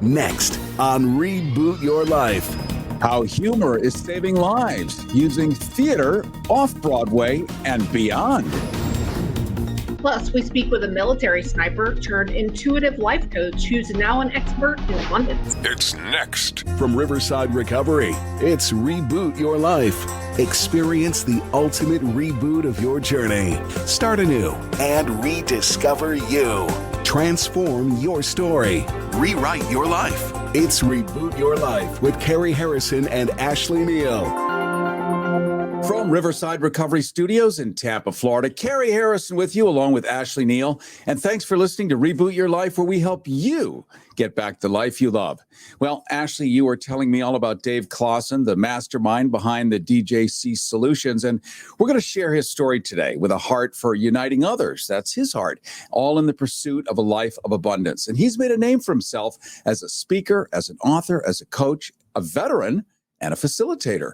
Next on Reboot Your Life. How humor is saving lives using theater, off-Broadway, and beyond. Plus, we speak with a military sniper turned intuitive life coach who's now an expert in abundance. It's next. From Riverside Recovery, it's Reboot Your Life. Experience the ultimate reboot of your journey. Start anew and rediscover you. Transform your story. Rewrite your life. It's Reboot Your Life with Cary Harrison and Ashley Neal. From Riverside Recovery Studios in Tampa, Florida, Cary Harrison with you along with Ashley Neal. And thanks for listening to Reboot Your Life, where we help you get back the life you love. Well, Ashley, you were telling me all about Dave Clausen, the mastermind behind the DJC Solutions. And we're going to share his story today with a heart for uniting others. That's his heart, all in the pursuit of a life of abundance. And he's made a name for himself as a speaker, as an author, as a coach, a veteran, and a facilitator.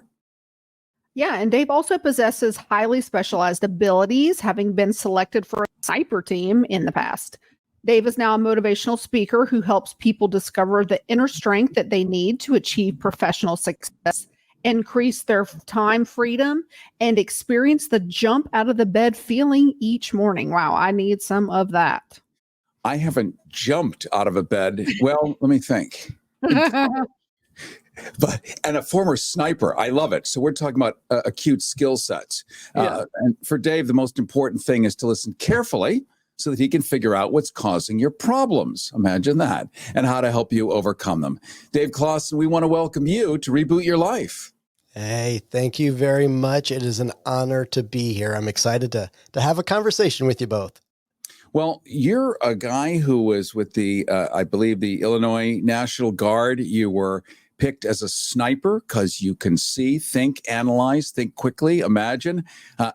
Yeah, and Dave also possesses highly specialized abilities, having been selected for a sniper team in the past. Dave is now a motivational speaker who helps people discover the inner strength that they need to achieve professional success, increase their time freedom, and experience the jump out of the bed feeling each morning. Wow, I need some of that. I haven't jumped out of a bed. Well, let me think. And a former sniper. I love it. So we're talking about acute skill sets. And for Dave, the most important thing is to listen carefully so that he can figure out what's causing your problems. Imagine that. And how to help you overcome them. Dave Clausen, we want to welcome you to Reboot Your Life. Hey, thank you very much. It is an honor to be here. I'm excited to have a conversation with you both. Well, you're a guy who was with the, I believe, the Illinois National Guard. You were picked as a sniper because you can see, think, analyze, think quickly, imagine,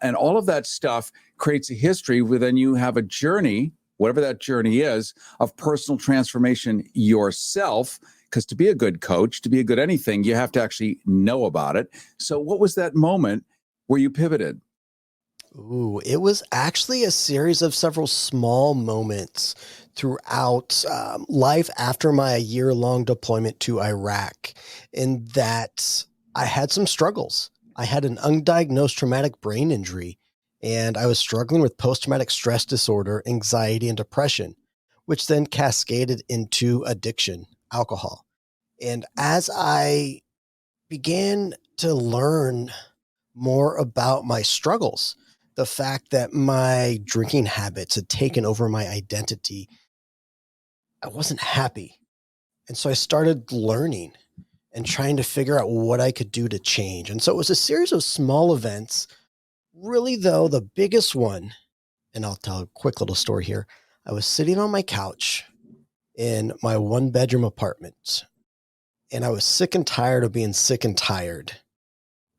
and all of that stuff creates a history where then you have a journey, whatever that journey is, of personal transformation yourself. Because to be a good coach, to be a good anything, you have to actually know about it. So what was that moment where you pivoted? Ooh, it was actually a series of several small moments throughout life after my year-long deployment to Iraq, in that I had some struggles. I had an undiagnosed traumatic brain injury, and I was struggling with post-traumatic stress disorder, anxiety, and depression, which then cascaded into addiction, alcohol. And as I began to learn more about my struggles, the fact that my drinking habits had taken over my identity, I wasn't happy. And so I started learning and trying to figure out what I could do to change. And so it was a series of small events. Really, though, the biggest one, and I'll tell a quick little story here. I was sitting on my couch in my one-bedroom apartment, and I was sick and tired of being sick and tired.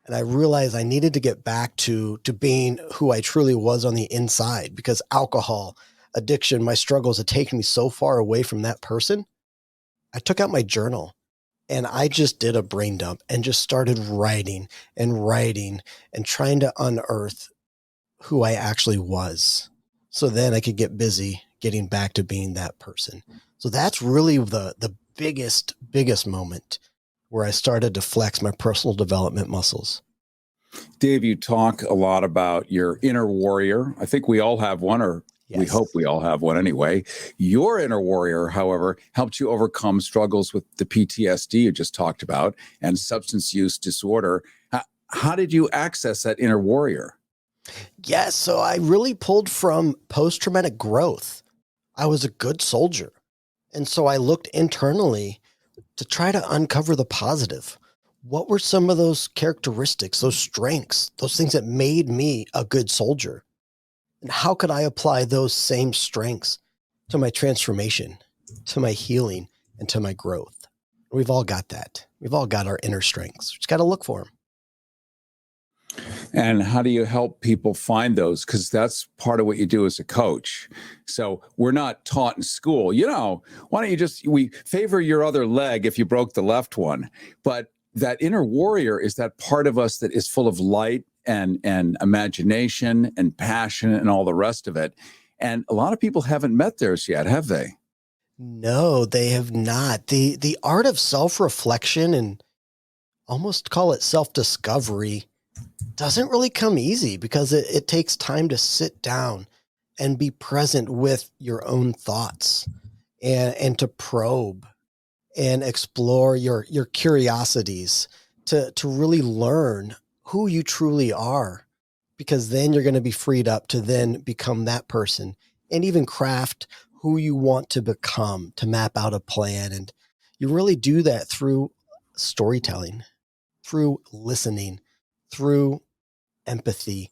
And I realized I needed to get back to being who I truly was on the inside, because alcohol, addiction, my struggles had taken me so far away from that person. I took out my journal and I just did a brain dump and just started writing and trying to unearth who I actually was. So then I could get busy getting back to being that person. So that's really the biggest moment where I started to flex my personal development muscles. Dave, you talk a lot about your inner warrior. I think we all have one, or yes, we hope we all have one anyway. Your inner warrior, however, helped you overcome struggles with the PTSD you just talked about and substance use disorder. How did you access that inner warrior? Yes, so I really pulled from post-traumatic growth. I was a good soldier. And so I looked internally to try to uncover the positive. What were some of those characteristics, those strengths, those things that made me a good soldier? And how could I apply those same strengths to my transformation, to my healing, and to my growth? We've all got that. We've all got our inner strengths. We just got to look for them. And how do you help people find those? Because that's part of what you do as a coach. So we're not taught in school, why don't we favor your other leg if you broke the left one. But that inner warrior is that part of us that is full of light and imagination and passion and all the rest of it. And a lot of people haven't met theirs yet, have they? No, they have not. The art of self-reflection and almost call it self-discovery doesn't really come easy because it takes time to sit down and be present with your own thoughts and to probe and explore your curiosities to really learn who you truly are, because then you're going to be freed up to then become that person and even craft who you want to become, to map out a plan. And you really do that through storytelling, through listening, through empathy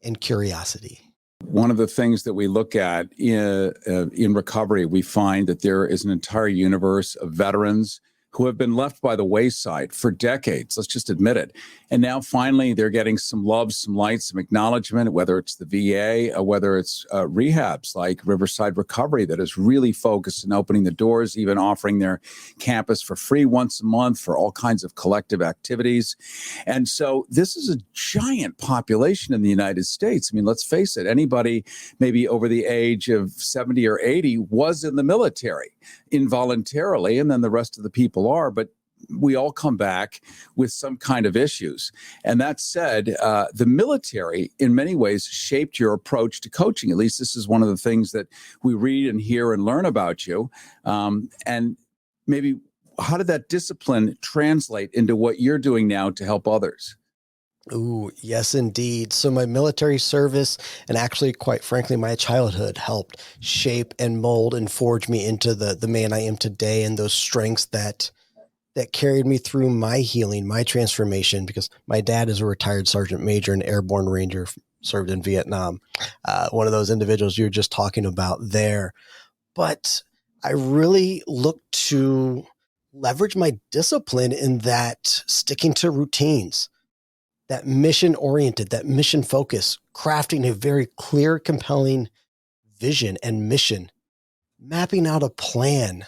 and curiosity. One of the things that we look at in recovery, we find that there is an entire universe of veterans who have been left by the wayside for decades. Let's just admit it. And now finally, they're getting some love, some light, some acknowledgement, whether it's the VA or whether it's rehabs like Riverside Recovery that is really focused on opening the doors, even offering their campus for free once a month for all kinds of collective activities. And so this is a giant population in the United States. I mean, let's face it, anybody maybe over the age of 70 or 80 was in the military involuntarily, and then the rest of the people are, but we all come back with some kind of issues. And that said, the military in many ways shaped your approach to coaching. At least this is one of the things that we read and hear and learn about you. And maybe how did that discipline translate into what you're doing now to help others? Ooh, yes, indeed. So my military service and actually, quite frankly, my childhood helped shape and mold and forge me into the man I am today, and those strengths that carried me through my healing, my transformation, because my dad is a retired sergeant major and airborne ranger, served in Vietnam. One of those individuals you were just talking about there. But I really look to leverage my discipline in that sticking to routines, that mission oriented, that mission focus, crafting a very clear, compelling vision and mission, mapping out a plan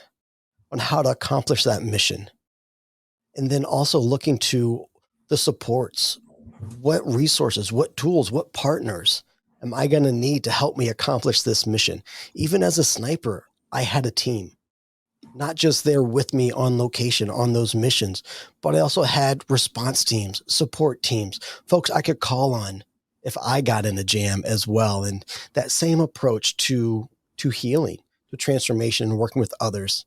on how to accomplish that mission. And then also looking to the supports. What resources, what tools, what partners am I going to need to help me accomplish this mission? Even as a sniper, I had a team, not just there with me on location on those missions, but I also had response teams, support teams, folks I could call on if I got in a jam as well. And that same approach to healing, to transformation and working with others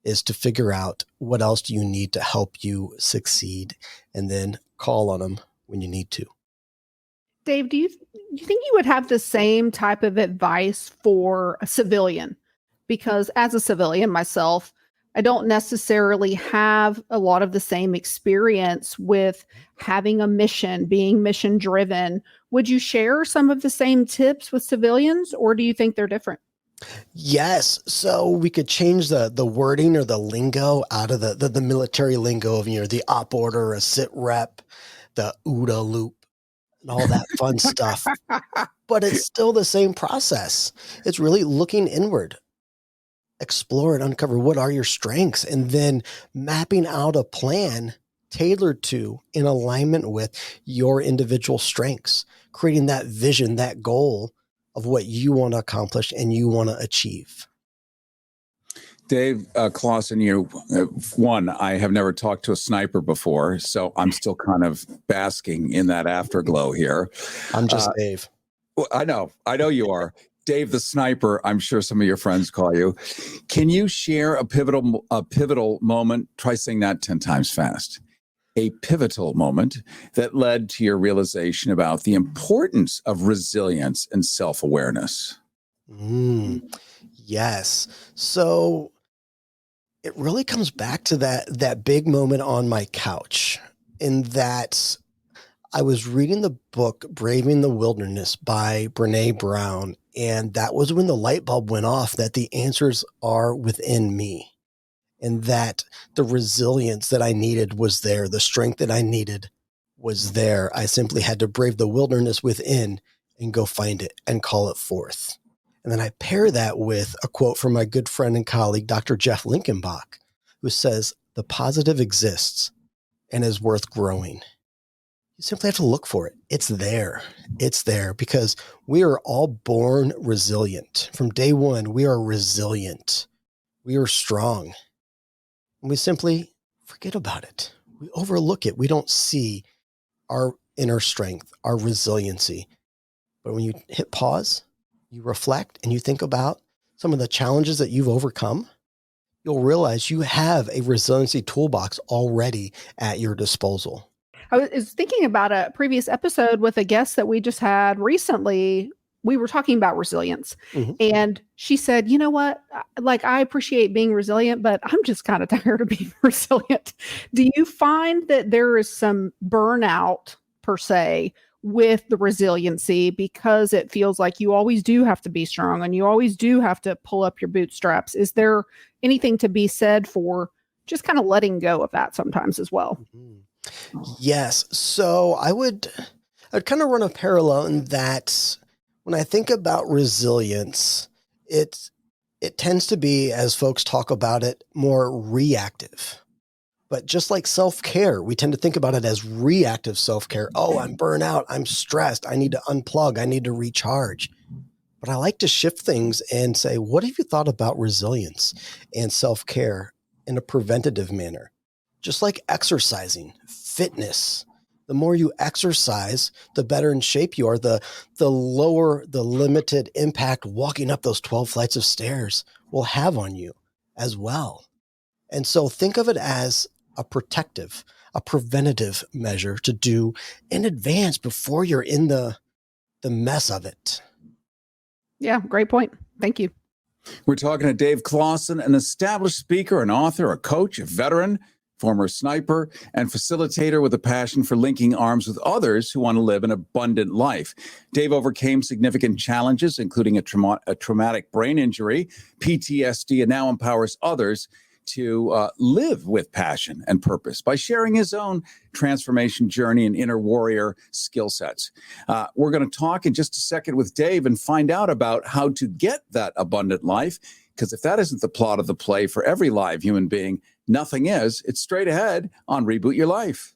is to figure out what else do you need to help you succeed, and then call on them when you need to. Dave, do you think you would have the same type of advice for a civilian? Because as a civilian myself, I don't necessarily have a lot of the same experience with having a mission, being mission driven. Would you share some of the same tips with civilians, or do you think they're different? Yes. So we could change the wording or the lingo out of the military lingo of, the op order, a sit rep, the OODA loop, and all that fun stuff. But it's still the same process. It's really looking inward, explore and uncover what are your strengths, and then mapping out a plan tailored to, in alignment with your individual strengths, creating that vision, that goal of what you want to accomplish and you want to achieve. Dave Clausen, I have never talked to a sniper before, so I'm still kind of basking in that afterglow here. I'm just Dave. I know you are. Dave the Sniper, I'm sure some of your friends call you. Can you share a pivotal moment? Try saying that 10 times fast. A pivotal moment that led to your realization about the importance of resilience and self-awareness. Yes. So it really comes back to that big moment on my couch, in that I was reading the book Braving the Wilderness by Brené Brown, and that was when the light bulb went off that the answers are within me, and that the resilience that I needed was there. The strength that I needed was there. I simply had to brave the wilderness within and go find it and call it forth. And then I pair that with a quote from my good friend and colleague, Dr. Jeff Linkenbach, who says, "The positive exists and is worth growing." You simply have to look for it. It's there. It's there because we are all born resilient. From day one, we are resilient. We are strong. And we simply forget about it. We overlook it. We don't see our inner strength, our resiliency. But when you hit pause, you reflect and you think about some of the challenges that you've overcome, you'll realize you have a resiliency toolbox already at your disposal. I was thinking about a previous episode with a guest that we just had recently. We were talking about resilience, and she said, you know what? Like, I appreciate being resilient, but I'm just kind of tired of being resilient. Do you find that there is some burnout per se with the resiliency because it feels like you always do have to be strong and you always do have to pull up your bootstraps? Is there anything to be said for just kind of letting go of that sometimes as well? Yes. So I'd kind of run a parallel in that when I think about resilience, it tends to be, as folks talk about it, more reactive. But just like self-care, we tend to think about it as reactive self-care. Oh, I'm burnt out. I'm stressed. I need to unplug. I need to recharge. But I like to shift things and say, what have you thought about resilience and self-care in a preventative manner? Just like exercising, fitness. The more you exercise, the better in shape you are, the lower the limited impact walking up those 12 flights of stairs will have on you as well. And so think of it as a preventative measure to do in advance before you're in the mess of it. Yeah, great point. Thank you. We're talking to Dave Clausen, an established speaker, an author, a coach, a veteran, former sniper, and facilitator with a passion for linking arms with others who want to live an abundant life. Dave overcame significant challenges, including a traumatic brain injury, PTSD, and now empowers others to live with passion and purpose by sharing his own transformation journey and inner warrior skill sets. We're going to talk in just a second with Dave and find out about how to get that abundant life, because if that isn't the plot of the play for every live human being, nothing is. It's straight ahead on Reboot Your Life.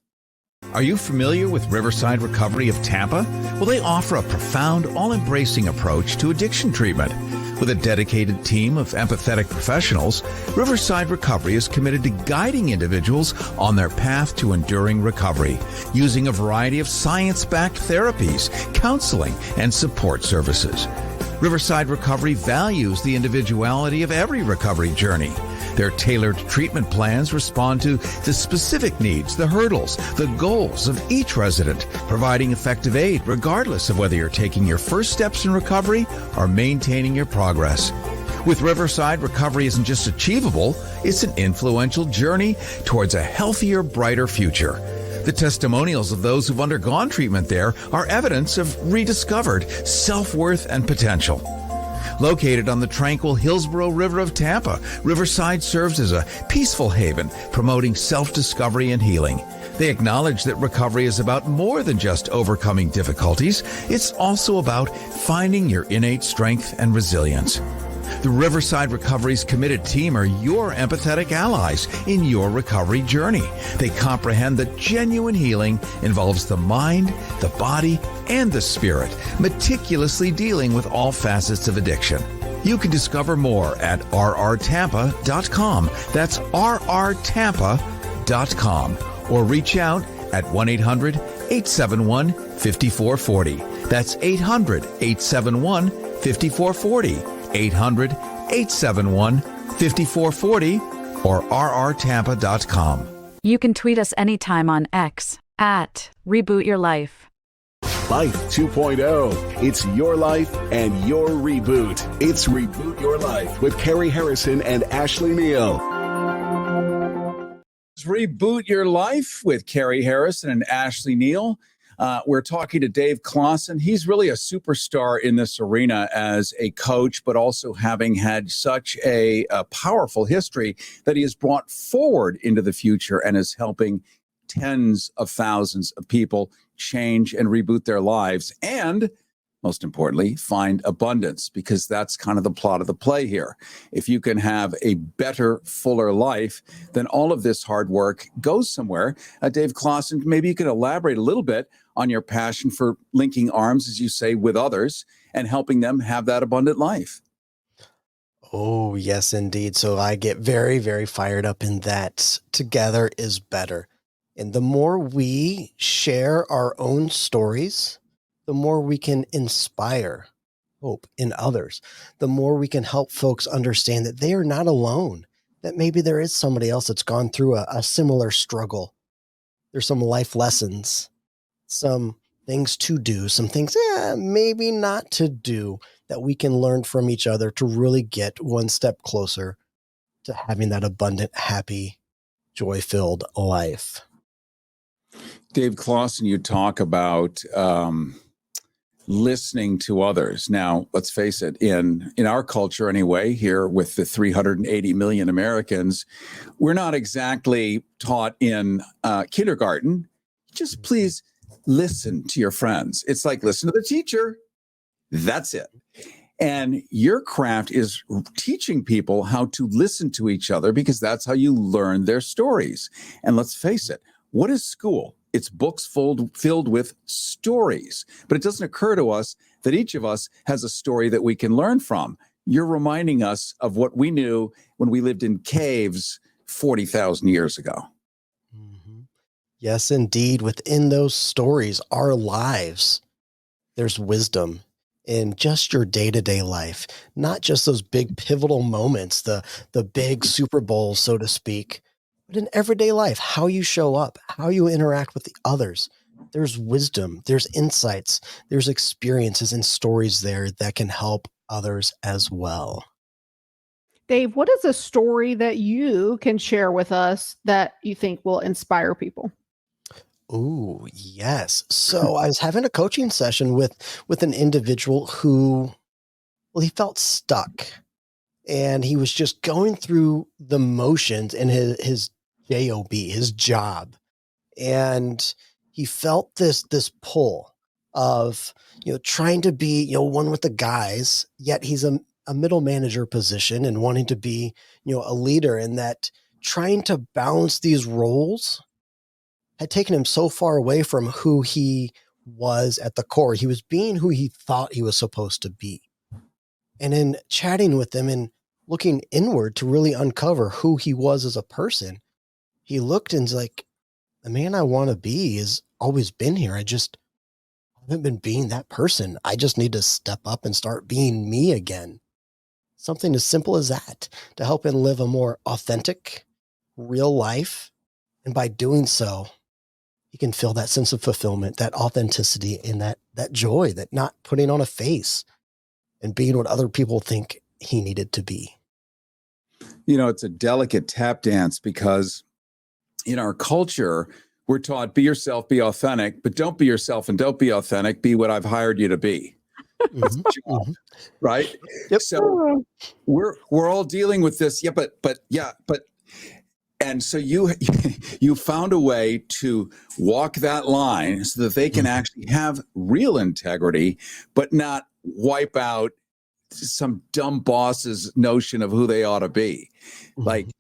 Are you familiar with Riverside Recovery of Tampa? Well, they offer a profound, all-embracing approach to addiction treatment. With a dedicated team of empathetic professionals, Riverside Recovery is committed to guiding individuals on their path to enduring recovery, using a variety of science-backed therapies, counseling, and support services. Riverside Recovery values the individuality of every recovery journey. Their tailored treatment plans respond to the specific needs, the hurdles, the goals of each resident, providing effective aid regardless of whether you're taking your first steps in recovery or maintaining your progress. With Riverside, recovery isn't just achievable, it's an influential journey towards a healthier, brighter future. The testimonials of those who've undergone treatment there are evidence of rediscovered self-worth and potential. Located on the tranquil Hillsborough River of Tampa, Riverside serves as a peaceful haven, promoting self-discovery and healing. They acknowledge that recovery is about more than just overcoming difficulties. It's also about finding your innate strength and resilience. The Riverside Recovery's committed team are your empathetic allies in your recovery journey. They comprehend that genuine healing involves the mind, the body, and the spirit, meticulously dealing with all facets of addiction. You can discover more at rrtampa.com. That's rrtampa.com. Or reach out at 1-800-871-5440. That's 800-871-5440. 800-871-5440 or rrtampa.com. You can tweet us anytime on X at Reboot Your Life. Life 2.0. It's your life and your reboot. It's Reboot Your Life with Cary Harrison and Ashley Neal. It's Reboot Your Life with Cary Harrison and Ashley Neal. We're talking to Dave Clausen. He's really a superstar in this arena as a coach, but also having had such a powerful history that he has brought forward into the future and is helping tens of thousands of people change and reboot their lives and, most importantly, find abundance, because that's kind of the plot of the play here. If you can have a better, fuller life, then all of this hard work goes somewhere. Dave Clausen, maybe you can elaborate a little bit on your passion for linking arms, as you say, with others and helping them have that abundant life. Oh, yes, indeed. So I get very, very fired up in that together is better. And the more we share our own stories, the more we can inspire hope in others, the more we can help folks understand that they are not alone, that maybe there is somebody else that's gone through a similar struggle. There's some life lessons, some things to do, some things maybe not to do that we can learn from each other to really get one step closer to having that abundant, happy, joy-filled life. Dave Clausen, you talk about listening to others. Now, let's face it, in our culture anyway, here with the 380 million Americans, we're not exactly taught in kindergarten. Just please listen to your friends. It's like listen to the teacher. That's it. And your craft is teaching people how to listen to each other because that's how you learn their stories. And let's face it, what is school? It's books filled with stories. But it doesn't occur to us that each of us has a story that we can learn from. You're reminding us of what we knew when we lived in caves 40,000 years ago. Mm-hmm. Yes, indeed. Within those stories, our lives, there's wisdom in just your day-to-day life, not just those big pivotal moments, the big Super Bowls, so to speak, but in everyday life, how you show up, how you interact with the others. There's wisdom, there's insights, there's experiences and stories there that can help others as well. Dave, what is a story that you can share with us that you think will inspire people? Oh, yes. So I was having a coaching session with an individual who, well, he felt stuck and he was just going through the motions in his job, his job. And he felt this pull of, trying to be, one with the guys, yet he's a middle manager position and wanting to be, a leader, and that trying to balance these roles had taken him so far away from who he was at the core. He was being who he thought he was supposed to be. And in chatting with him and looking inward to really uncover who he was as a person, he looked and's like, the man I want to be has always been here. I just haven't been being that person. I just need to step up and start being me again. Something as simple as that to help him live a more authentic, real life. And by doing so, he can feel that sense of fulfillment, that authenticity, and that joy, that not putting on a face and being what other people think he needed to be. It's a delicate tap dance because in our culture, we're taught be yourself, be authentic, but don't be yourself and don't be authentic. Be what I've hired you to be. That's the job, right? Yep. So we're all dealing with this. Yeah, but and so you found a way to walk that line so that they can actually have real integrity, but not wipe out some dumb boss's notion of who they ought to be. Like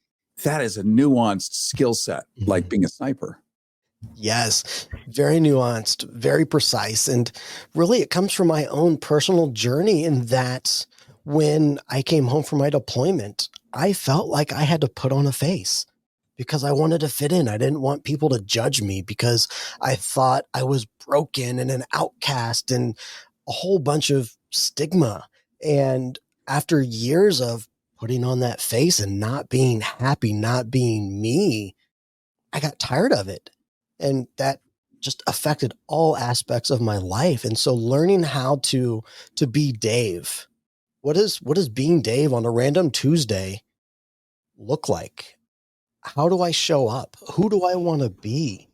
that is a nuanced skill set, like being a sniper. Yes, very nuanced, very precise. And really, it comes from my own personal journey in that when I came home from my deployment, I felt like I had to put on a face because I wanted to fit in. I didn't want people to judge me because I thought I was broken and an outcast and a whole bunch of stigma. And after years of putting on that face and not being happy, not being me, I got tired of it. And that just affected all aspects of my life. And so learning how to be Dave, what does being Dave on a random Tuesday look like? How do I show up? Who do I want to be?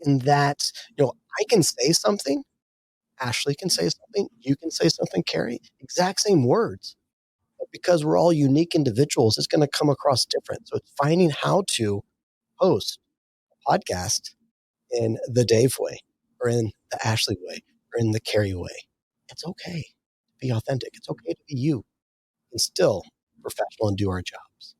And that, I can say something, Ashley can say something, you can say something, Cary, exact same words. But because we're all unique individuals, it's going to come across different. So it's finding how to host a podcast in the Dave way, or in the Ashley way, or in the Cary way. It's okay to be authentic. It's okay to be you and still professional and do our jobs.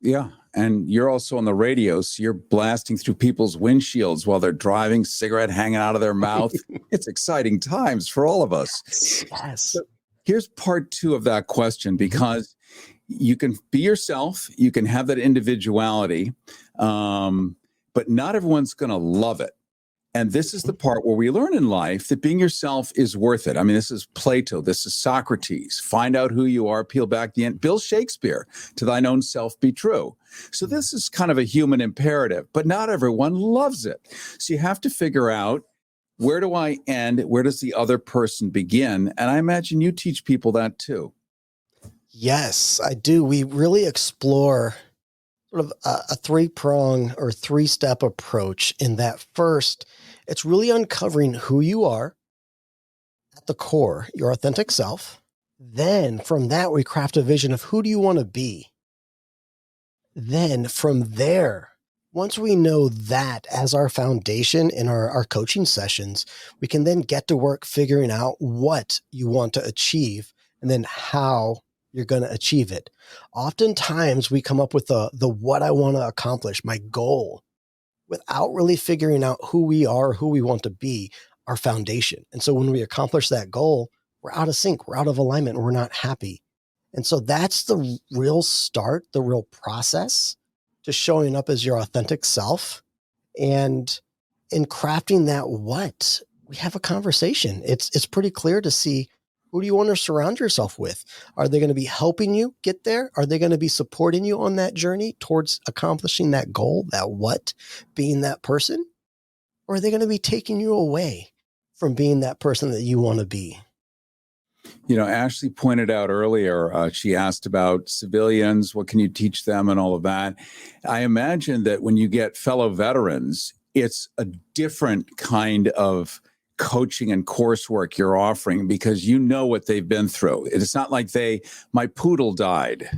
Yeah. And you're also on the radio, so you're blasting through people's windshields while they're driving, cigarette hanging out of their mouth. It's exciting times for all of us. Yes. So here's part two of that question, because you can be yourself, you can have that individuality, but not everyone's going to love it. And this is the part where we learn in life that being yourself is worth it. I mean, this is Plato, this is Socrates. Find out who you are, peel back the end. Bill Shakespeare, to thine own self be true. So this is kind of a human imperative, but not everyone loves it. So you have to figure out, where do I end? Where does the other person begin? And I imagine you teach people that too. Yes, I do. We really explore sort of a three-prong or three-step approach in that. First, it's really uncovering who you are at the core, your authentic self. Then from that, we craft a vision of who do you want to be. Then from there, once we know that as our foundation in our coaching sessions, we can then get to work figuring out what you want to achieve and then how you're going to achieve it. Oftentimes we come up with the what I want to accomplish, my goal, without really figuring out who we are, who we want to be, our foundation. And so when we accomplish that goal, we're out of sync, we're out of alignment, and we're not happy. And so that's the real start, the real process to showing up as your authentic self. And in crafting that what, we have a conversation. It's pretty clear to see, who do you want to surround yourself with? Are they going to be helping you get there? Are they going to be supporting you on that journey towards accomplishing that goal, that what, being that person? Or are they going to be taking you away from being that person that you want to be? You know, Ashley pointed out earlier, she asked about civilians, what can you teach them and all of that. I imagine that when you get fellow veterans, it's a different kind of coaching and coursework you're offering because you know what they've been through. It's not like my poodle died,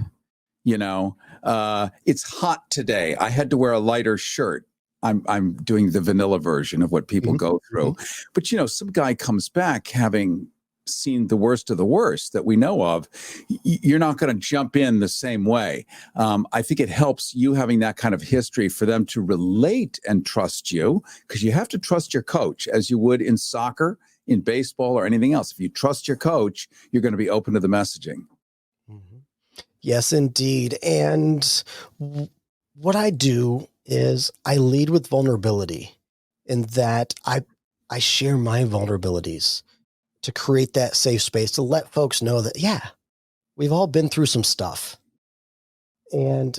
it's hot today. I had to wear a lighter shirt. I'm doing the vanilla version of what people go through. But, some guy comes back having seen the worst of the worst that we know of. You're not going to jump in the same way. I think it helps you having that kind of history for them to relate and trust you, because you have to trust your coach as you would in soccer, in baseball, or anything else. If you trust your coach, you're going to be open to the messaging. Yes, indeed. And what I do is I lead with vulnerability, in that I share my vulnerabilities to create that safe space, to let folks know that, we've all been through some stuff and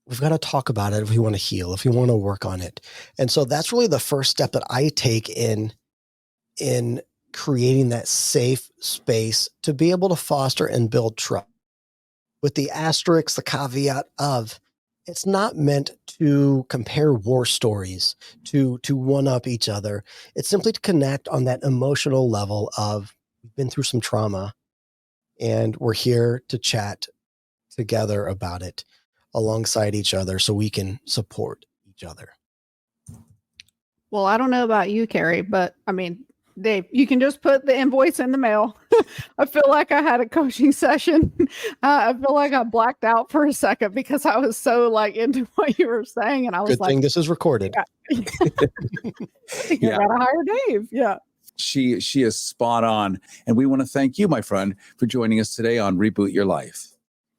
we've got to talk about it if we want to heal, if we want to work on it. And so that's really the first step that I take in creating that safe space to be able to foster and build trust, with the asterisk, the caveat of, it's not meant to compare war stories, to one-up each other. It's simply to connect on that emotional level of, we've been through some trauma and we're here to chat together about it alongside each other so we can support each other. Well, I don't know about you, Cary, but Dave, you can just put the invoice in the mail. I feel like I had a coaching session. I feel like I blacked out for a second because I was so into what you were saying. And I was Good thing this is recorded. You gotta hire Dave. Yeah. She is spot on. And we want to thank you, my friend, for joining us today on Reboot Your Life.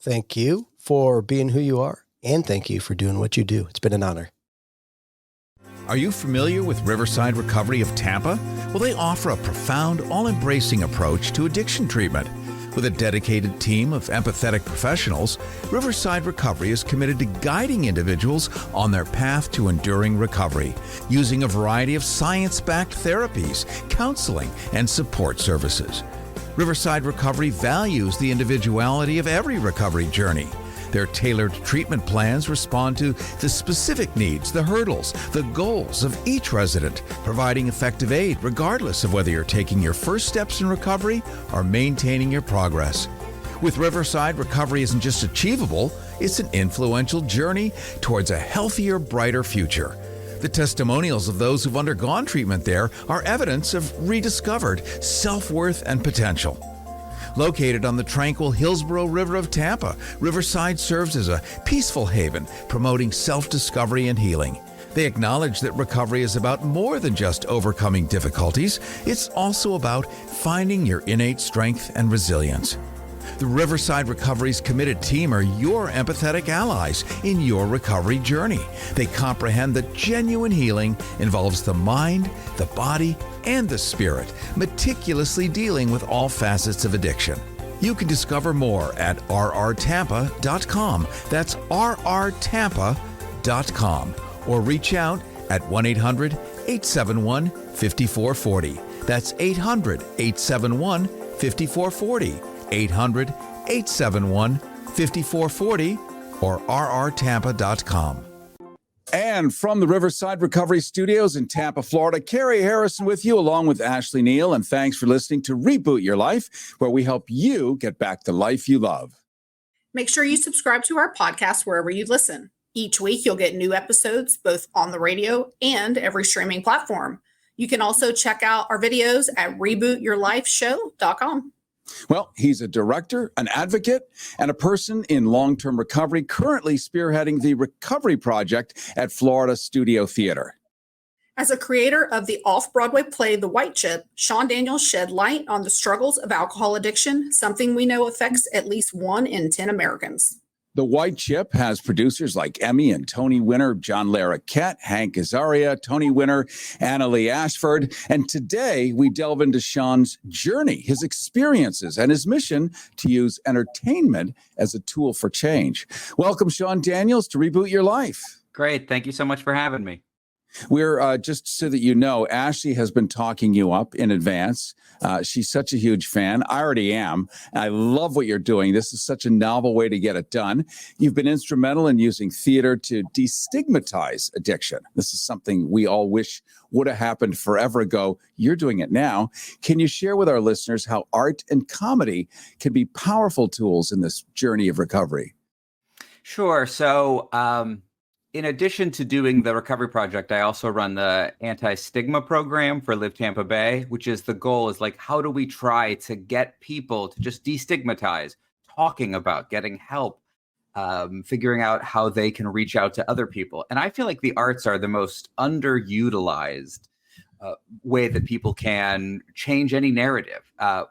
Thank you for being who you are. And thank you for doing what you do. It's been an honor. Are you familiar with Riverside Recovery of Tampa? Well, they offer a profound, all-embracing approach to addiction treatment. With a dedicated team of empathetic professionals, Riverside Recovery is committed to guiding individuals on their path to enduring recovery, using a variety of science-backed therapies, counseling, and support services. Riverside Recovery values the individuality of every recovery journey. Their tailored treatment plans respond to the specific needs, the hurdles, the goals of each resident, providing effective aid regardless of whether you're taking your first steps in recovery or maintaining your progress. With Riverside, recovery isn't just achievable, it's an influential journey towards a healthier, brighter future. The testimonials of those who've undergone treatment there are evidence of rediscovered self-worth and potential. Located on the tranquil Hillsborough River of Tampa, Riverside serves as a peaceful haven, promoting self-discovery and healing. They acknowledge that recovery is about more than just overcoming difficulties. It's also about finding your innate strength and resilience. The Riverside Recovery's committed team are your empathetic allies in your recovery journey. They comprehend that genuine healing involves the mind, the body, and the spirit, meticulously dealing with all facets of addiction. You can discover more at rrtampa.com. That's rrtampa.com. Or reach out at 1-800-871-5440. That's 800-871-5440. 800-871-5440 or rrtampa.com. And from the Riverside Recovery Studios in Tampa, Florida, Cary Harrison with you, along with Ashley Neal. And thanks for listening to Reboot Your Life, where we help you get back the life you love. Make sure you subscribe to our podcast wherever you listen. Each week, you'll get new episodes, both on the radio and every streaming platform. You can also check out our videos at rebootyourlifeshow.com. Well, he's a director, an advocate, and a person in long-term recovery, currently spearheading the Recovery Project at Florida Studio Theater. As a creator of the off-Broadway play The White Chip, Sean Daniels shed light on the struggles of alcohol addiction, something we know affects at least 1 in 10 Americans. The White Chip has producers like Emmy and Tony winner John Larroquette, Hank Azaria, Tony winner Annalee Ashford. And today we delve into Sean's journey, his experiences, and his mission to use entertainment as a tool for change. Welcome, Sean Daniels, to Reboot Your Life. Great. Thank you so much for having me. We're just so that you know, Ashley has been talking you up in advance. She's such a huge fan. I already am. I love what you're doing. This is such a novel way to get it done. You've been instrumental in using theater to destigmatize addiction. This is something we all wish would have happened forever ago. You're doing it now. Can you share with our listeners how art and comedy can be powerful tools in this journey of recovery? Sure. So, in addition to doing the Recovery Project, I also run the anti-stigma program for Live Tampa Bay, which is the goal is like, how do we try to get people to just destigmatize, talking about getting help, figuring out how they can reach out to other people. And I feel like the arts are the most underutilized way that people can change any narrative.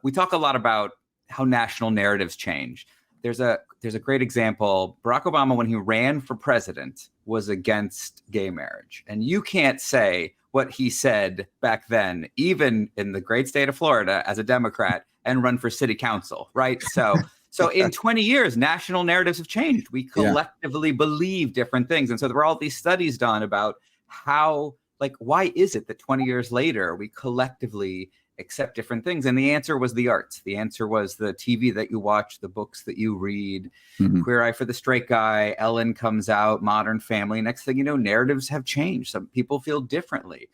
We talk a lot about how national narratives change. There's a great example. Barack Obama, when he ran for president, was against gay marriage. And you can't say what he said back then, even in the great state of Florida as a Democrat, and run for city council, right? So in 20 years, national narratives have changed. We collectively believe different things. And so there were all these studies done about how, like, why is it that 20 years later, we collectively accept different things? And the answer was the arts. The answer was the TV that you watch, the books that you read, Queer Eye for the Straight Guy, Ellen comes out, Modern Family. Next thing you know, narratives have changed. Some people feel differently.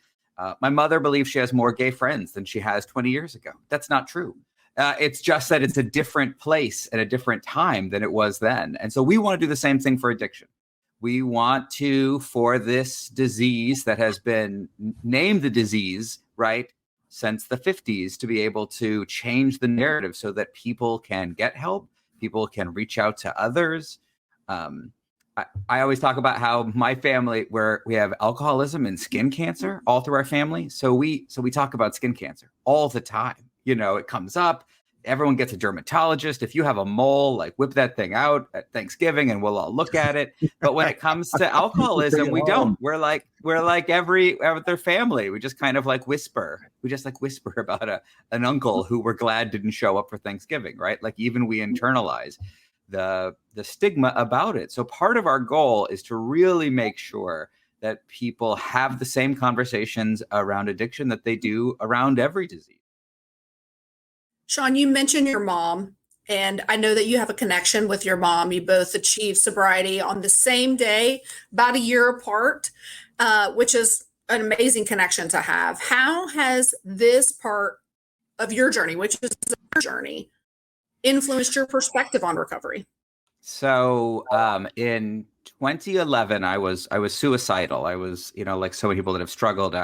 My mother believes she has more gay friends than she has 20 years ago. That's not true. It's just that it's a different place at a different time than it was then. And so we want to do the same thing for addiction. We want to, for this disease that has been named the disease, right, since the 50s, to be able to change the narrative so that people can get help, people can reach out to others. I always talk about how my family, where we have alcoholism and skin cancer all through our family. So we talk about skin cancer all the time. You know, it comes up. Everyone gets a dermatologist. If you have a mole, like, whip that thing out at Thanksgiving and we'll all look at it. But when it comes to alcoholism, we don't. We're like every other family. We just kind of like whisper. We just like whisper about an uncle who we're glad didn't show up for Thanksgiving, right? Like, even we internalize the stigma about it. So part of our goal is to really make sure that people have the same conversations around addiction that they do around every disease. Sean, you mentioned your mom, and I know that you have a connection with your mom. You both achieved sobriety on the same day, about a year apart, which is an amazing connection to have. How has this part of your journey, which is your journey, influenced your perspective on recovery? So in 2011, I was suicidal. I was, like so many people that have struggled.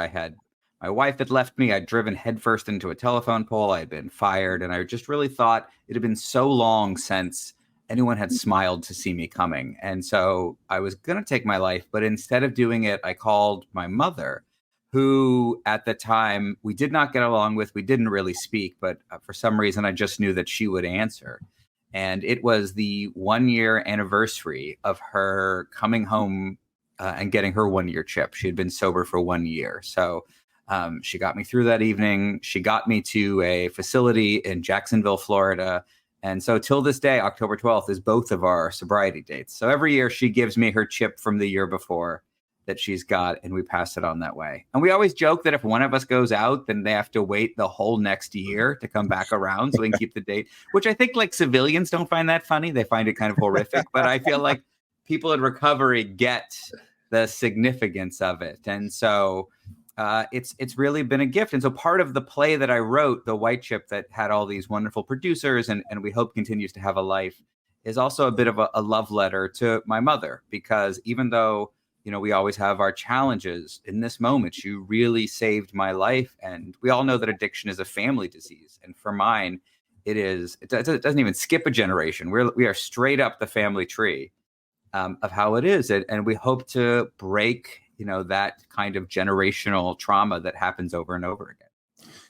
My wife had left me. I'd driven headfirst into a telephone pole. I had been fired. And I just really thought it had been so long since anyone had smiled to see me coming. And so I was going to take my life. But instead of doing it, I called my mother, who at the time we did not get along with. We didn't really speak. But for some reason, I just knew that she would answer. And it was the 1-year anniversary of her coming home and getting her 1-year chip. She had been sober for 1 year. So she got me through that evening. She got me to a facility in Jacksonville, Florida. And so till this day, October 12th is both of our sobriety dates. So every year she gives me her chip from the year before that she's got, and we pass it on that way. And we always joke that if one of us goes out, then they have to wait the whole next year to come back around so we can keep the date, which I think like civilians don't find that funny. They find it kind of horrific, but I feel like people in recovery get the significance of it. And so it's really been a gift. And so part of the play that I wrote, The White Chip, that had all these wonderful producers and we hope continues to have a life, is also a bit of a love letter to my mother, because even though, you know, we always have our challenges, in this moment, she really saved my life. And we all know that addiction is a family disease. And for mine, it doesn't even skip a generation. We are straight up the family tree of how it is. And we hope to break, you know, that kind of generational trauma that happens over and over again.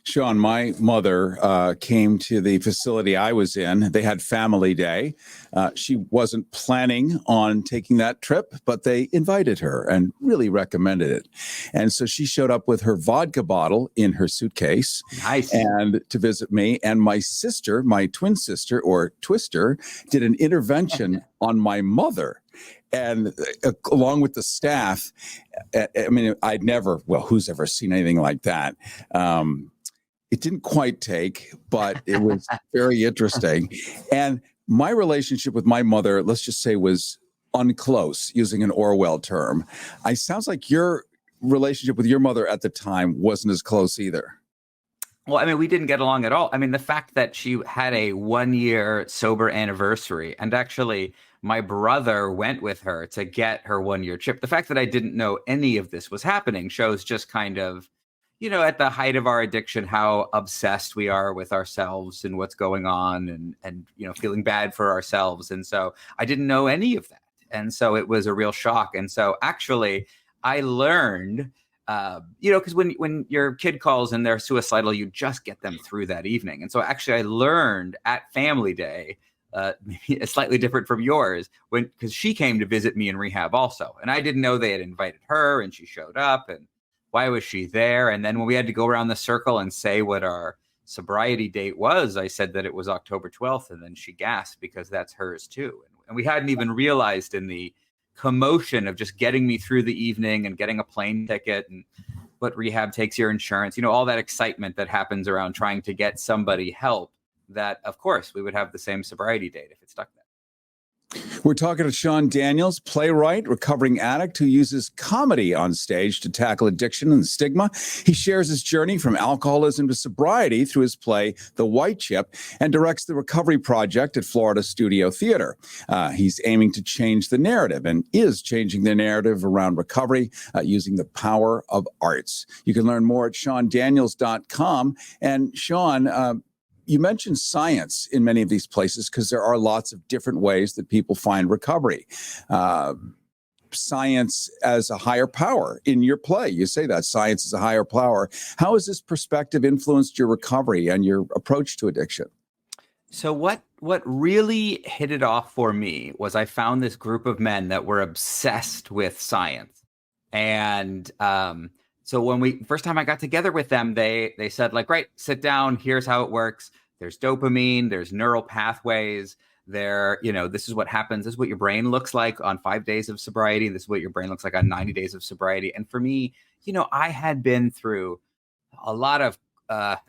Sean, my mother came to the facility I was in. They had family day. She wasn't planning on taking that trip, but they invited her and really recommended it. And so she showed up with her vodka bottle in her suitcase. Nice. And to visit me. And my sister, my twin sister, or Twister, did an intervention on my mother. And along with the staff, I mean, who's ever seen anything like that? It didn't quite take, but it was very interesting. And my relationship with my mother, let's just say, was unclose, using an Orwell term. It sounds like your relationship with your mother at the time wasn't as close either. Well, I mean, we didn't get along at all. I mean, the fact that she had a 1-year sober anniversary, and actually my brother went with her to get her 1-year chip. The fact that I didn't know any of this was happening shows just kind of, you know, at the height of our addiction, how obsessed we are with ourselves and what's going on and, you know, feeling bad for ourselves. And so I didn't know any of that. And so it was a real shock. And so actually I learned, you know, because when your kid calls and they're suicidal, you just get them through that evening. And so actually I learned at Family Day, maybe slightly different from yours, because she came to visit me in rehab also. And I didn't know they had invited her, and she showed up, and why was she there? And then when we had to go around the circle and say what our sobriety date was, I said that it was October 12th. And then she gasped, because that's hers too. And we hadn't even realized in the commotion of just getting me through the evening and getting a plane ticket and what rehab takes your insurance, you know, all that excitement that happens around trying to get somebody help, that of course we would have the same sobriety date if it stuck there. We're talking to Sean Daniels, playwright, recovering addict who uses comedy on stage to tackle addiction and stigma. He shares his journey from alcoholism to sobriety through his play, The White Chip, and directs the Recovery Project at Florida Studio Theater. He's aiming to change the narrative and is changing the narrative around recovery using the power of arts. You can learn more at SeanDaniels.com. And Sean, you mentioned science in many of these places because there are lots of different ways that people find recovery. Science as a higher power in your play. You say that science is a higher power. How has this perspective influenced your recovery and your approach to addiction? So what really hit it off for me was I found this group of men that were obsessed with science. And so when first time I got together with them, they said, like, right, sit down. Here's how it works. There's dopamine. There's neural pathways. This is what happens. This is what your brain looks like on 5 days of sobriety. This is what your brain looks like on 90 days of sobriety. And for me, you know, I had been through a lot of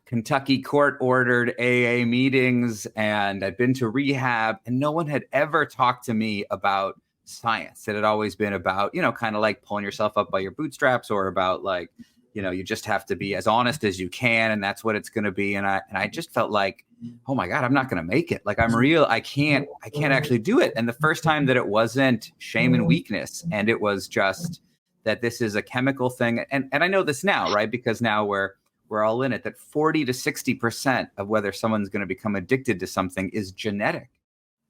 Kentucky court-ordered AA meetings, and I'd been to rehab, and no one had ever talked to me about science. It had always been about, you know, kind of like pulling yourself up by your bootstraps, or about like, you know, you just have to be as honest as you can, and that's what it's going to be. And I just felt like, oh my God, I'm not going to make it. Like, I'm real. I can't actually do it. And the first time that it wasn't shame and weakness, and it was just that this is a chemical thing. And I know this now, right? Because now we're all in it, that 40 to 60% of whether someone's going to become addicted to something is genetic.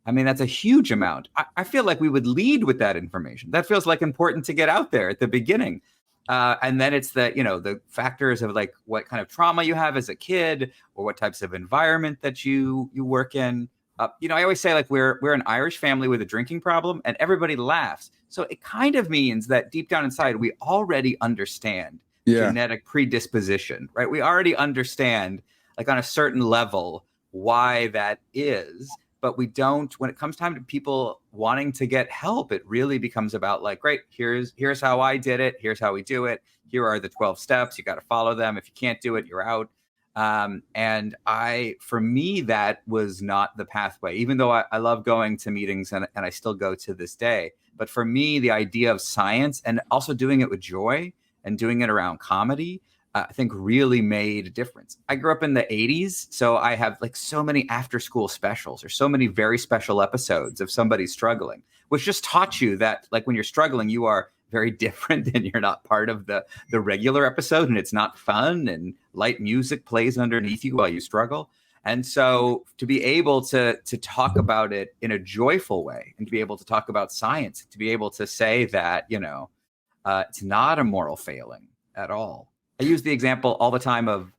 I mean, that's a huge amount. I feel like we would lead with that information. That feels like important to get out there at the beginning. And then it's the factors of like what kind of trauma you have as a kid, or what types of environment that you work in, I always say like we're an Irish family with a drinking problem, and everybody laughs. So it kind of means that deep down inside, we already understand genetic predisposition, right? We already understand, like on a certain level, why that is. But we don't, when it comes time to people wanting to get help, it really becomes about like, great, here's how I did it. Here's how we do it. Here are the 12 steps. You got to follow them. If you can't do it, you're out. For me, that was not the pathway, even though I love going to meetings and I still go to this day. But for me, the idea of science and also doing it with joy and doing it around comedy, I think really made a difference. I grew up in the 80s, so I have like so many after school specials or so many very special episodes of somebody struggling, which just taught you that like when you're struggling, you are very different and you're not part of the regular episode, and it's not fun, and light music plays underneath you while you struggle. And so to be able to talk about it in a joyful way and to be able to talk about science, to be able to say that, it's not a moral failing at all. I use the example all the time of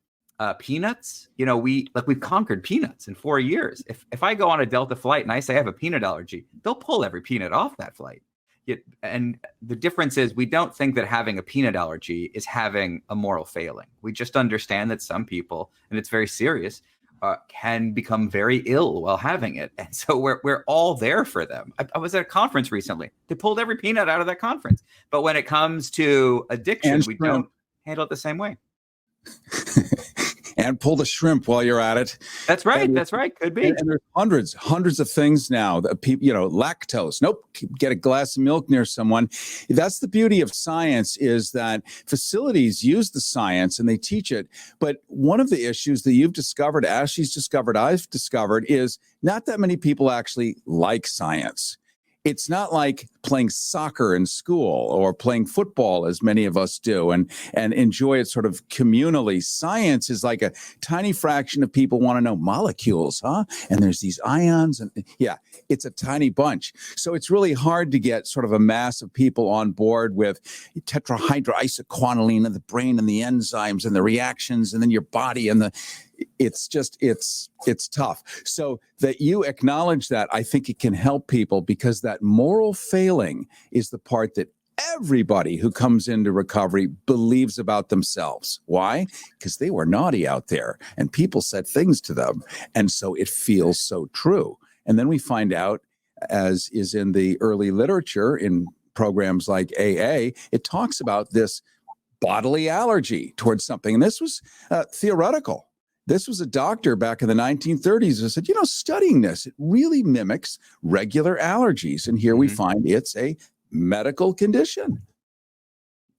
peanuts. We've conquered peanuts in 4 years. If I go on a Delta flight and I say I have a peanut allergy, they'll pull every peanut off that flight. And the difference is we don't think that having a peanut allergy is having a moral failing. We just understand that some people, and it's very serious, can become very ill while having it. And so we're all there for them. I was at a conference recently. They pulled every peanut out of that conference. But when it comes to addiction, we don't handle it the same way. And pull the shrimp while you're at it. That's right. That's right. Could be. And there's hundreds of things now that people, lactose. Nope. Get a glass of milk near someone. That's the beauty of science, is that facilities use the science and they teach it. But one of the issues that you've discovered, Ashley's discovered, I've discovered, is not that many people actually like science. It's not like playing soccer in school or playing football, as many of us do, and enjoy it sort of communally. Science is like a tiny fraction of people want to know molecules, huh? And there's these ions, and it's a tiny bunch. So it's really hard to get sort of a mass of people on board with tetrahydroisoquanoline in the brain and the enzymes and the reactions, and then your body and it's tough. So that you acknowledge that, I think it can help people, because that moral failing is the part that everybody who comes into recovery believes about themselves. Why? Because they were naughty out there and people said things to them. And so it feels so true. And then we find out, as is in the early literature in programs like AA, it talks about this bodily allergy towards something. And this was theoretical. This was a doctor back in the 1930s who said, studying this, it really mimics regular allergies. And here we find it's a medical condition.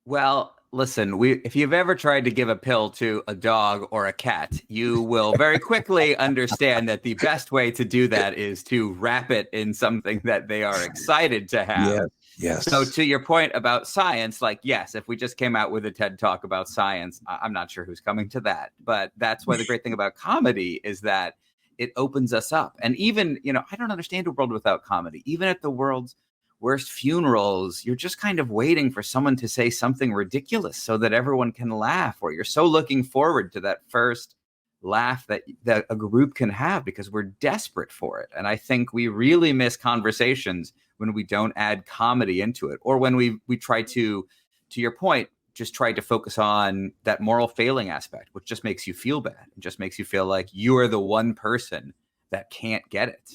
Well, listen, if you've ever tried to give a pill to a dog or a cat, you will very quickly understand that the best way to do that is to wrap it in something that they are excited to have. Yes. So to your point about science, yes, if we just came out with a TED Talk about science, I'm not sure who's coming to that. But that's why the great thing about comedy is that it opens us up. And even, I don't understand a world without comedy. Even at the world's worst funerals, you're just kind of waiting for someone to say something ridiculous so that everyone can laugh, or you're so looking forward to that first laugh that a group can have because we're desperate for it. And I think we really miss conversations when we don't add comedy into it, or when we try to your point, just try to focus on that moral failing aspect, which just makes you feel bad. It just makes you feel like you are the one person that can't get it.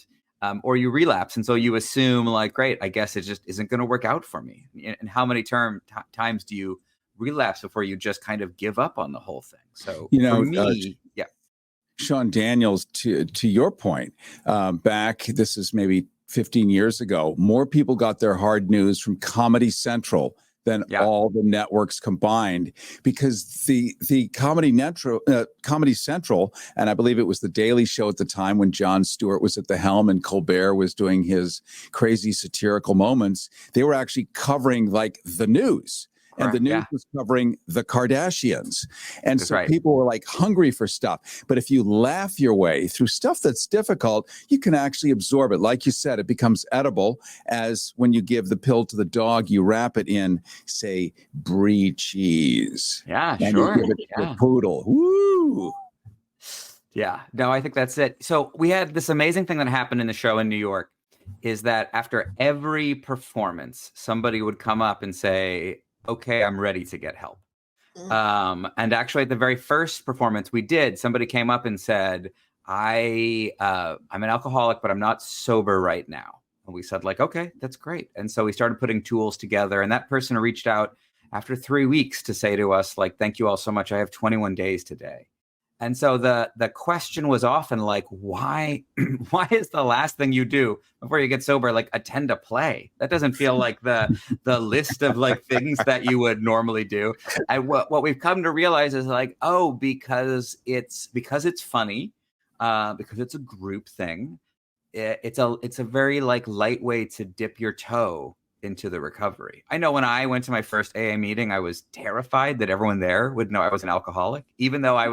Or you relapse. And so you assume great, I guess it just isn't going to work out for me. And how many times do you relapse before you just kind of give up on the whole thing? So for me, Sean Daniels, to your point, back, this is maybe 15 years ago, more people got their hard news from Comedy Central than all the networks combined, because the Comedy Central, and I believe it was the Daily Show at the time when Jon Stewart was at the helm and Colbert was doing his crazy satirical moments, they were actually covering the news. And the news was covering the Kardashians. And so people were hungry for stuff. But if you laugh your way through stuff that's difficult, you can actually absorb it. Like you said, it becomes edible, as when you give the pill to the dog, you wrap it in, say, brie cheese. Yeah, and sure. You give it to a poodle. Woo! Yeah, no, I think that's it. So we had this amazing thing that happened in the show in New York is that after every performance, somebody would come up and say, okay, I'm ready to get help. And actually at the very first performance we did, somebody came up and said, I'm an alcoholic, but I'm not sober right now. And we said like, okay, that's great. And so we started putting tools together, and that person reached out after 3 weeks to say to us, like, thank you all so much. I have 21 days today. And so the question was often like, why is the last thing you do before you get sober like attend a play? That doesn't feel like the list of like things that you would normally do. And what we've come to realize is like, oh, because it's funny, because it's a group thing. It's a very like light way to dip your toe into the recovery. I know when I went to my first AA meeting, I was terrified that everyone there would know I was an alcoholic, even though they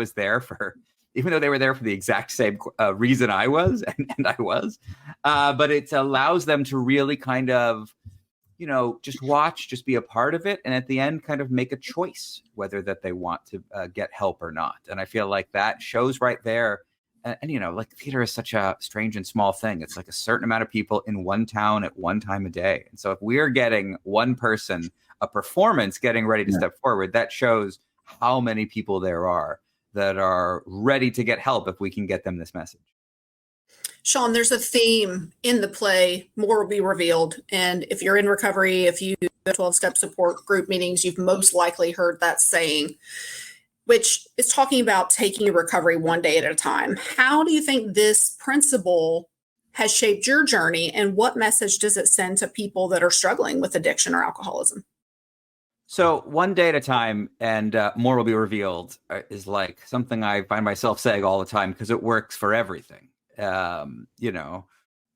were there for the exact same reason I was, and I was. But it allows them to really kind of, just watch, just be a part of it. And at the end, kind of make a choice whether that they want to get help or not. And I feel like that shows right there. And like theater is such a strange and small thing. It's like a certain amount of people in one town at one time a day. And so if we're getting one person, a performance getting ready to step forward, that shows how many people there are that are ready to get help if we can get them this message. Sean, there's a theme in the play, more will be revealed. And if you're in recovery, if you do 12-step support group meetings, you've most likely heard that saying, which is talking about taking your recovery one day at a time. How do you think this principle has shaped your journey, and what message does it send to people that are struggling with addiction or alcoholism? So one day at a time, and more will be revealed is like something I find myself saying all the time because it works for everything. I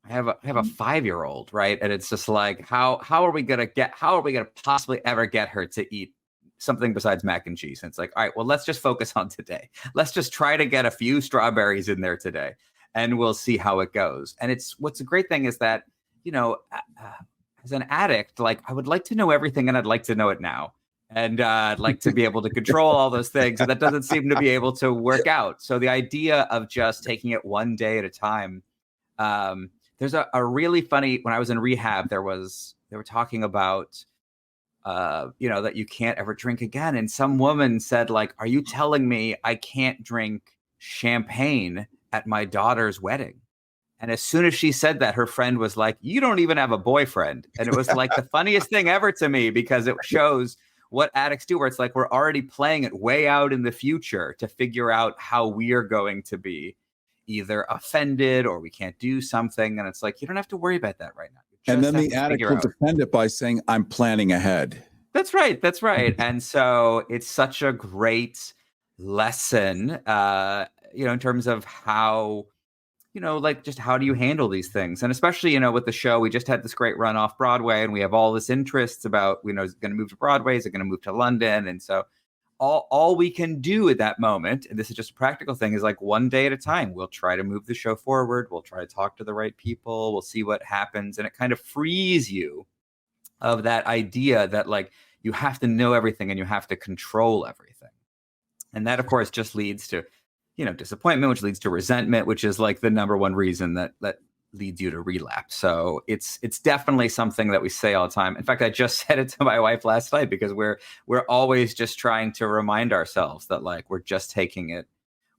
have a 5-year-old, right? And it's just like, how are we going to possibly ever get her to eat something besides mac and cheese? And it's like, all right, well, let's just focus on today. Let's just try to get a few strawberries in there today, and we'll see how it goes. And what's a great thing is that, as an addict, like I would like to know everything, and I'd like to know it now. And I'd like to be able to control all those things. And that doesn't seem to be able to work out. So the idea of just taking it one day at a time, there's a really funny, when I was in rehab, they were talking about, that you can't ever drink again. And some woman said, like, are you telling me I can't drink champagne at my daughter's wedding? And as soon as she said that, her friend was like, you don't even have a boyfriend. And it was like the funniest thing ever to me, because it shows what addicts do, where it's like we're already playing it way out in the future to figure out how we are going to be either offended or we can't do something. And it's like, you don't have to worry about that right now. And then the addict will defend it by saying, I'm planning ahead. That's right. That's right. And so it's such a great lesson, in terms of how, just how do you handle these things? And especially, with the show, we just had this great run off Broadway, and we have all this interest about, is it going to move to Broadway? Is it going to move to London? And so all we can do at that moment, and this is just a practical thing, is like one day at a time. We'll try to move the show forward. We'll try to talk to the right people. We'll see what happens. And it kind of frees you of that idea that like you have to know everything and you have to control everything. And that, of course, just leads to, disappointment, which leads to resentment, which is like the number one reason that leads you to relapse. So it's definitely something that we say all the time. In fact, I just said it to my wife last night, because we're always just trying to remind ourselves that like we're just taking it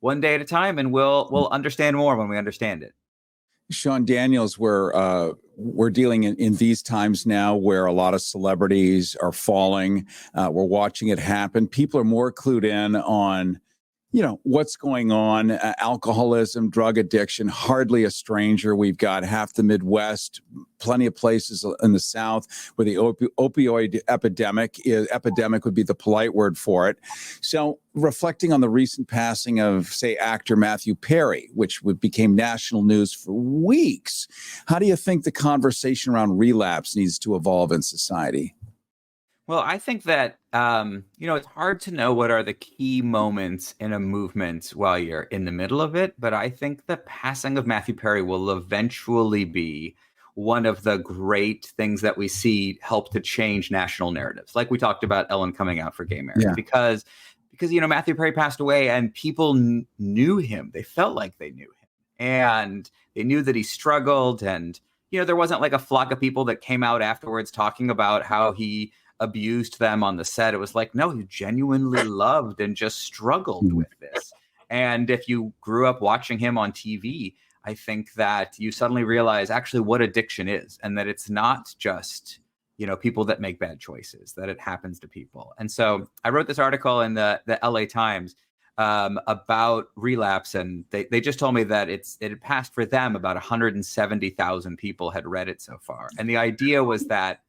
one day at a time, and we'll understand more when we understand it. Sean Daniels, we're dealing in these times now where a lot of celebrities are falling. We're watching it happen. People are more clued in on what's going on, alcoholism, drug addiction, hardly a stranger. We've got half the Midwest, plenty of places in the South where the opioid epidemic would be the polite word for it. So reflecting on the recent passing of, say, actor Matthew Perry, which became national news for weeks, how do you think the conversation around relapse needs to evolve in society? Well, I think that, it's hard to know what are the key moments in a movement while you're in the middle of it. But I think the passing of Matthew Perry will eventually be one of the great things that we see help to change national narratives. Like we talked about Ellen coming out for gay marriage, because because, Matthew Perry passed away and people knew him. They felt like they knew him, and they knew that he struggled. And, there wasn't like a flock of people that came out afterwards talking about how he abused them on the set. It was like, no, he genuinely loved and just struggled with this. And if you grew up watching him on TV, I think that you suddenly realize actually what addiction is, and that it's not just, people that make bad choices, that it happens to people. And so I wrote this article in the LA Times about relapse, and they just told me that it had passed for them. About 170,000 people had read it so far. And the idea was that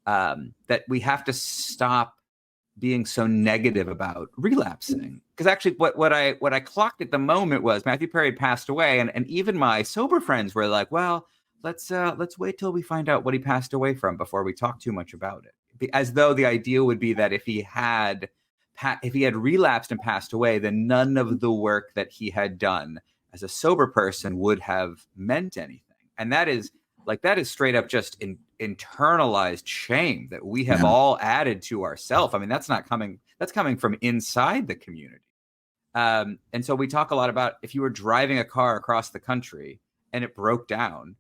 that we have to stop being so negative about relapsing. Because actually what I clocked at the moment was Matthew Perry had passed away, and even my sober friends were like, well, let's wait till we find out what he passed away from before we talk too much about it. As though the idea would be that if he had relapsed and passed away, then none of the work that he had done as a sober person would have meant anything. And that is straight up just internalized shame that we have all added to ourselves. I mean, that's coming from inside the community. And so we talk a lot about, if you were driving a car across the country and it broke down,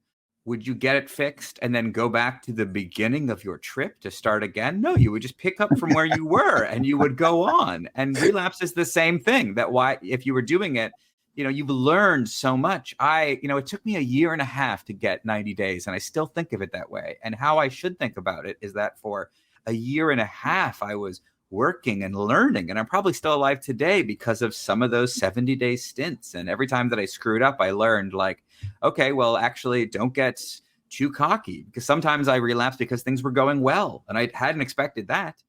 would you get it fixed and then go back to the beginning of your trip to start again? No, you would just pick up from where you were and you would go on. And relapse is the same thing. If you were doing it, you've learned so much. It took me 1.5 years to get 90 days, and I still think of it that way. And how I should think about it is that for 1.5 years, I was working and learning, and I'm probably still alive today because of some of those 70-day stints. And every time that I screwed up, I learned, like, okay, well, actually, don't get too cocky, because sometimes I relapsed because things were going well and I hadn't expected that.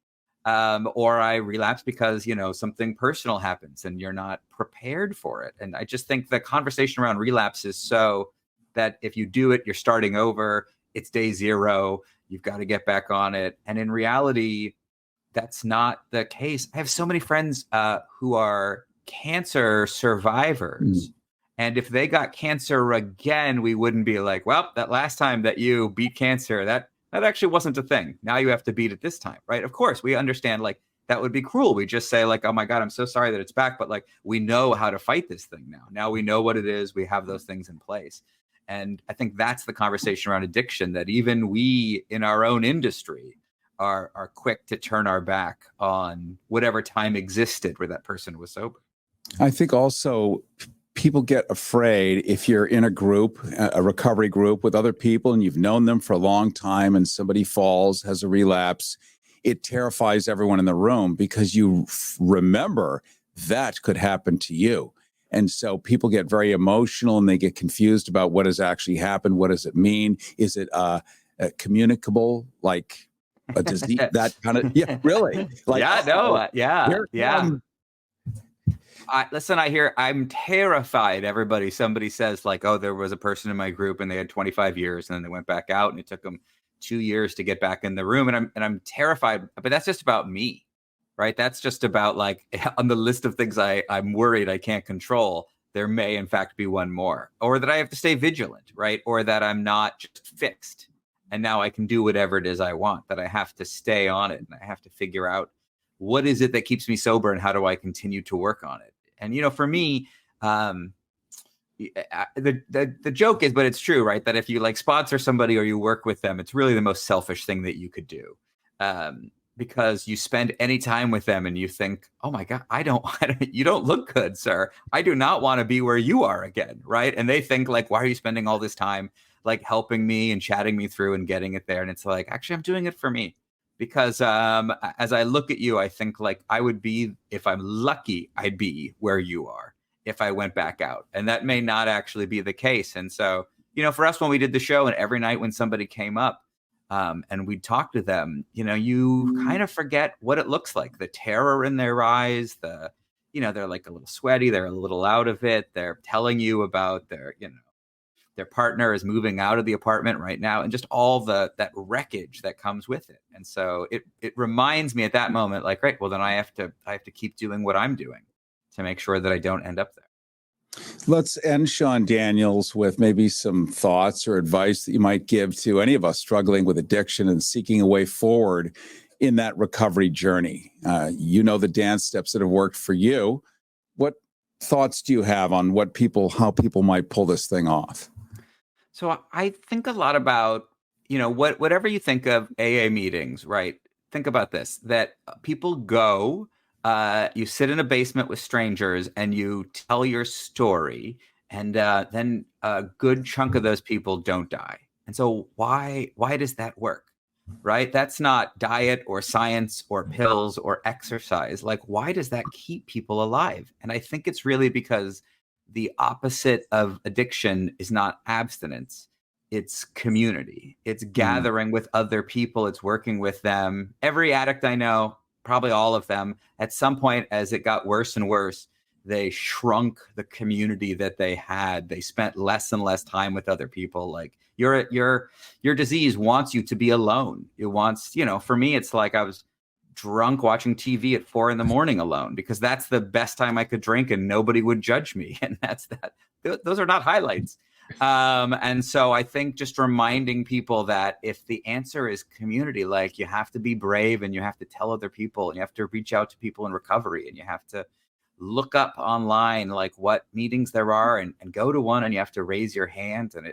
Or I relapse because, something personal happens and you're not prepared for it. And I just think the conversation around relapse is so that if you do it, you're starting over. It's day zero. You've got to get back on it. And in reality, that's not the case. I have so many friends who are cancer survivors. And if they got cancer again, we wouldn't be like, well, that last time that you beat cancer, that actually wasn't a thing. Now you have to beat it this time, right? Of course, we understand, like, that would be cruel. We just say, like, oh my God, I'm so sorry that it's back. But, like, we know how to fight this thing now. Now we know what it is. We have those things in place. And I think that's the conversation around addiction, that even we in our own industry are quick to turn our back on whatever time existed where that person was sober. I think also people get afraid if you're in a group, a recovery group with other people, and you've known them for a long time, and somebody falls, has a relapse. It terrifies everyone in the room because you remember that could happen to you. And so people get very emotional and they get confused about what has actually happened. What does it mean? Is it communicable, like a disease? That kind of, yeah, really? Like, Listen, I'm terrified. Somebody says, like, oh, there was a person in my group and they had 25 years and then they went back out and it took them 2 years to get back in the room. And I'm terrified, but that's just about me, right? That's just about, like, on the list of things I'm worried I can't control, there may in fact be one more, or that I have to stay vigilant, right? Or that I'm not just fixed and now I can do whatever it is I want, that I have to stay on it and I have to figure out what is it that keeps me sober and how do I continue to work on it? And, for me, the joke is, but it's true, right? That if you, like, sponsor somebody or you work with them, it's really the most selfish thing that you could do. Because you spend any time with them and you think, oh my God, you don't look good, sir. I do not want to be where you are again, right? And they think, like, why are you spending all this time, like, helping me and chatting me through and getting it there? And it's like, actually, I'm doing it for me. Because as I look at you, I think, like, I would be, if I'm lucky, I'd be where you are if I went back out. And that may not actually be the case. And so, for us, when we did the show and every night when somebody came up and we'd talk to them, you kind of forget what it looks like. The terror in their eyes, they're like a little sweaty. They're a little out of it. They're telling you about their partner is moving out of the apartment right now, and just all that wreckage that comes with it. And so it reminds me at that moment, like, right, well, then I have to keep doing what I'm doing to make sure that I don't end up there. Let's end, Sean Daniels, with maybe some thoughts or advice that you might give to any of us struggling with addiction and seeking a way forward in that recovery journey. You know the dance steps that have worked for you. What thoughts do you have on how people might pull this thing off? So I think a lot about, whatever you think of AA meetings, right? Think about this, that people go, you sit in a basement with strangers and you tell your story, and then a good chunk of those people don't die. And so why does that work? Right? That's not diet or science or pills or exercise. Like, why does that keep people alive? And I think it's really because the opposite of addiction is not abstinence. It's community. It's gathering with other people. It's working with them. Every addict I know, probably all of them, at some point, as it got worse and worse, they shrunk the community that they had. They spent less and less time with other people. Like, your disease wants you to be alone. It wants, for me, it's like I was drunk watching TV at 4 a.m. alone, because that's the best time I could drink and nobody would judge me. And that's that. Those are not highlights. And so I think just reminding people that if the answer is community, like, you have to be brave and you have to tell other people and you have to reach out to people in recovery and you have to look up online, like, what meetings there are and go to one, and you have to raise your hand, and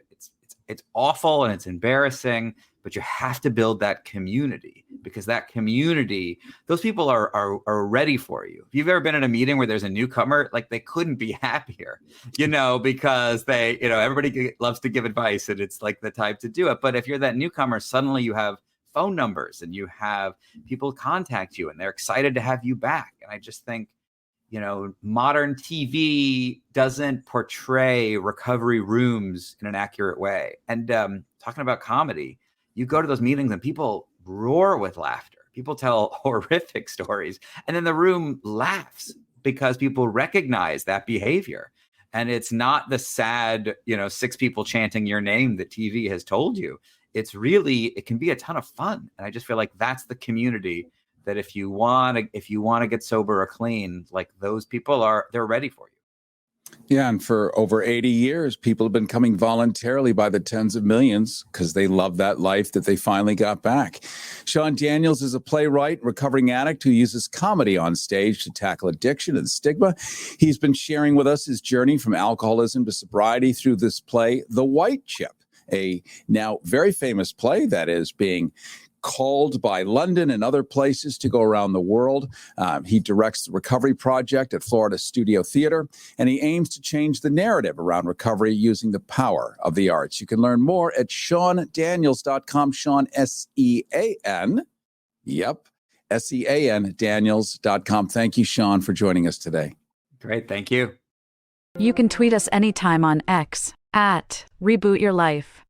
it's awful and it's embarrassing, but you have to build that community, because that community, those people are ready for you. If you've ever been in a meeting where there's a newcomer, like, they couldn't be happier, because they, everybody loves to give advice and it's like the time to do it. But if you're that newcomer, suddenly you have phone numbers and you have people contact you and they're excited to have you back. And I just think, modern TV doesn't portray recovery rooms in an accurate way. And talking about comedy, you go to those meetings and people roar with laughter. People tell horrific stories, and then the room laughs because people recognize that behavior. And it's not the sad, 6 people chanting your name that TV has told you. It can be a ton of fun. And I just feel like that's the community that if you want to get sober or clean, like, those people they're ready for you. Yeah, and for over 80 years, people have been coming voluntarily by the tens of millions because they love that life that they finally got back. Sean Daniels is a playwright, recovering addict who uses comedy on stage to tackle addiction and stigma. He's been sharing with us his journey from alcoholism to sobriety through this play, The White Chip, a now very famous play that is being called by London and other places to go around the world. He directs the Recovery Project at Florida Studio Theater, and he aims to change the narrative around recovery using the power of the arts. You can learn more at SeanDaniels.com, Sean, S-E-A-N. Yep, S-E-A-N, Daniels.com. Thank you, Sean, for joining us today. Great, thank you. You can tweet us anytime on X at Reboot Your Life.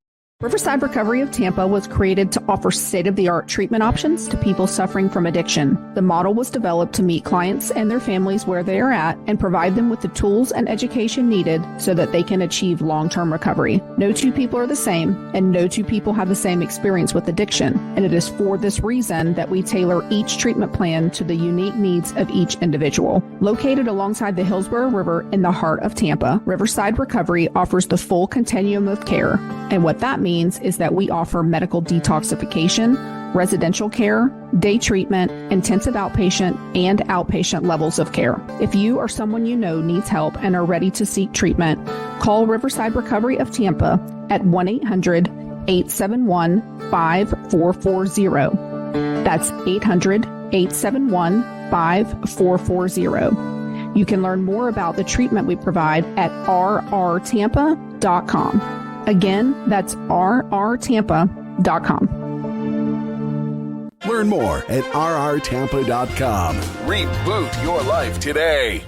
Riverside Recovery of Tampa was created to offer state-of-the-art treatment options to people suffering from addiction. The model was developed to meet clients and their families where they are at and provide them with the tools and education needed so that they can achieve long-term recovery. No 2 people are the same, and no 2 people have the same experience with addiction. And it is for this reason that we tailor each treatment plan to the unique needs of each individual. Located alongside the Hillsborough River in the heart of Tampa, Riverside Recovery offers the full continuum of care. And what that means is that we offer medical detoxification, residential care, day treatment, intensive outpatient, and outpatient levels of care. If you or someone you know needs help and are ready to seek treatment, call Riverside Recovery of Tampa at 1-800-871-5440. That's 800-871-5440. You can learn more about the treatment we provide at rrtampa.com. Again, that's rrtampa.com. Learn more at rrtampa.com. Reboot your life today.